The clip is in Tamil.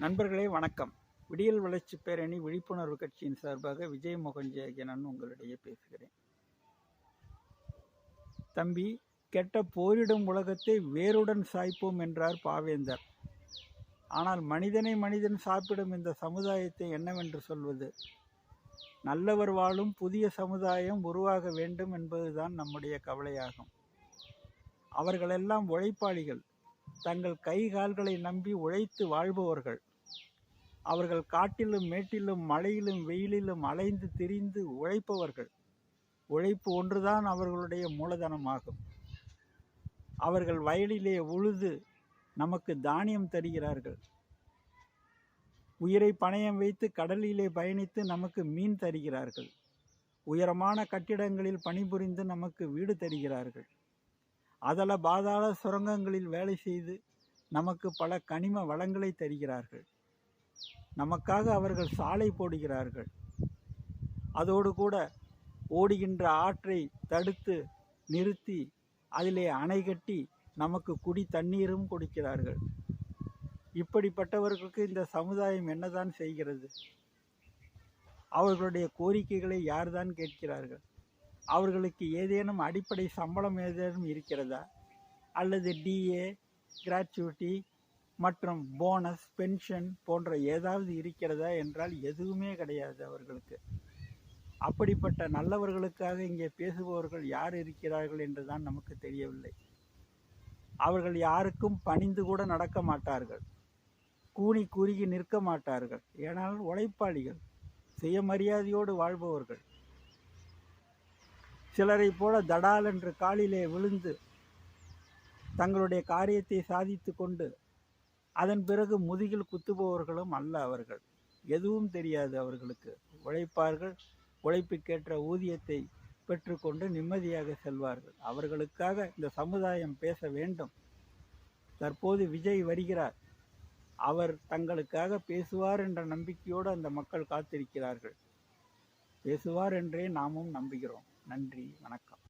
நண்பர்களே வணக்கம். விடியல் வளர்ச்சி பேரணி விழிப்புணர்வு கட்சியின் சார்பாக விஜய் மோகன் ஜெயகனன் உங்களிடையே பேசுகிறேன். தம்பி, கெட்ட போரிடும் உலகத்தை வேருடன் சாய்ப்போம் என்றார் பாவேந்தர். ஆனால் மனிதனை மனிதன் சாப்பிடும் இந்த சமுதாயத்தை என்னவென்று சொல்வது? நல்லவர் வாழும் புதிய சமுதாயம் உருவாக வேண்டும் என்பதுதான் நம்முடைய கவலையாகும். அவர்களெல்லாம் உழைப்பாளிகள், தங்கள் கை கால்களை நம்பி உழைத்து வாழ்பவர்கள். அவர்கள் காட்டிலும் மேட்டிலும் மழையிலும் வெயிலிலும் அலைந்து திரிந்து உழைப்பவர்கள். உழைப்பு ஒன்றுதான் அவர்களுடைய மூலதனமாகும். அவர்கள் வயலிலே உழுது நமக்கு தானியம் தருகிறார்கள். உயிரை பணயம் வைத்து கடலிலே பயணித்து நமக்கு மீன் தருகிறார்கள். உயரமான கட்டிடங்களில் பணிபுரிந்து நமக்கு வீடு தருகிறார்கள். அதல பாதாள சுரங்கங்களில் வேலை செய்து நமக்கு பல கனிம வளங்களை தருகிறார்கள். நமக்காக அவர்கள் சாலை போடுகிறார்கள். அதோடு கூட ஓடுகின்ற ஆற்றை தடுத்து நிறுத்தி அதிலே அணை கட்டி நமக்கு குடி தண்ணீரும் கொடுக்கிறார்கள். இப்படிப்பட்டவர்களுக்கு இந்த சமுதாயம் என்னதான் செய்கிறது? அவர்களுடைய கோரிக்கைகளை யார்தான் கேட்கிறார்கள்? அவர்களுக்கு ஏதேனும் அடிப்படை சம்பளம் ஏதேனும் இருக்கிறதா? அல்லது டிஏ, கிராச்சுவிட்டி மற்றும் போனஸ், பென்ஷன் போன்ற ஏதாவது இருக்கிறதா என்றால் எதுவுமே கிடையாது அவர்களுக்கு. அப்படிப்பட்ட நல்லவர்களுக்காக இங்கே பேசுபவர்கள் யார் இருக்கிறார்கள் என்றுதான் நமக்கு தெரியவில்லை. அவர்கள் யாருக்கும் பணிந்து கூட நடக்க மாட்டார்கள், கூனி குறுகி நிற்க மாட்டார்கள். ஏனால் உழைப்பாளிகள், சுயமரியாதையோடு வாழ்பவர்கள். சிலரை போல தடால் என்று காலிலே விழுந்து தங்களுடைய காரியத்தை சாதித்து கொண்டு அதன் பிறகு முதுகில் குத்துபவர்களும் அல்ல அவர்கள். எதுவும் தெரியாது அவர்களுக்கு. உழைப்பார்கள், உழைப்புக்கேற்ற ஊதியத்தை பெற்றுக்கொண்டு நிம்மதியாக செல்வார்கள். அவர்களுக்காக இந்த சமுதாயம் பேச வேண்டும். தற்போது விஜய் வருகிறார். அவர் தங்களுக்காக பேசுவார் என்ற நம்பிக்கையோடு அந்த மக்கள் காத்திருக்கிறார்கள். பேசுவார் என்றே நாமும் நம்புகிறோம். நன்றி, வணக்கம்.